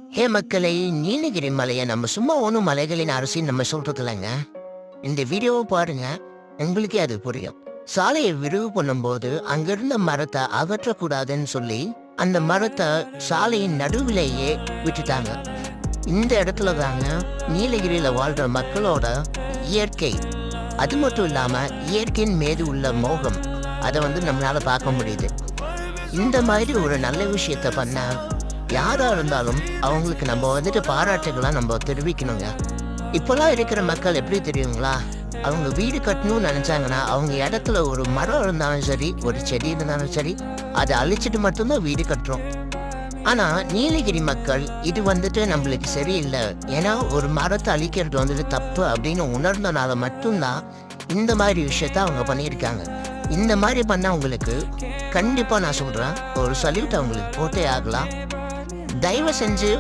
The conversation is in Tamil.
ஹே மக்களே, நீலகிரி மலையை நம்ம சும்மா ஒன்றும் மலைகளின் அரசின்னு நம்ம சொல்றது இல்லைங்க. இந்த வீடியோவை பாருங்க, உங்களுக்கே அது புரியும். சாலையை விரிவு பண்ணும்போது அங்கிருந்த மரத்தை அகற்றக்கூடாதுன்னு சொல்லி அந்த மரத்தை சாலையின் நடுவிலேயே விட்டுட்டாங்க. இந்த இடத்துல தாங்க நீலகிரியில வாழ்ற மக்களோட இயற்கை, அது மட்டும் இல்லாம இயற்கையின் மீது உள்ள மோகம், அதை நம்மளால பார்க்க முடியுது. இந்த மாதிரி ஒரு நல்ல விஷயத்த பண்ண யாரா இருந்தாலும் அவங்களுக்கு நம்ம பாராட்டுகளாம் நம்ம தெரிவிக்கணுங்க. இப்பெல்லாம் இருக்கிற மக்கள் எப்படி தெரியுங்களா? அவங்க வீடு கட்டணும்னு நினைச்சாங்கன்னா அவங்க இடத்துல ஒரு மரம் இருந்தாலும் சரி, ஒரு செடி இருந்தாலும் சரி, அதை அழிச்சிட்டு மட்டும்தான் வீடு கட்டுறோம். ஆனா நீலகிரி மக்கள் இது நம்மளுக்கு சரியில்லை, ஏன்னா ஒரு மரத்தை அழிக்கிறது தப்பு அப்படின்னு உணர்ந்தனால மட்டும்தான் இந்த மாதிரி விஷயத்த அவங்க பண்ணியிருக்காங்க. இந்த மாதிரி பண்ண அவங்களுக்கு கண்டிப்பா நான் சொல்றேன், ஒரு சல்யூட் அவங்களுக்கு போட்டே ஆகலாம். தயவு செஞ்சு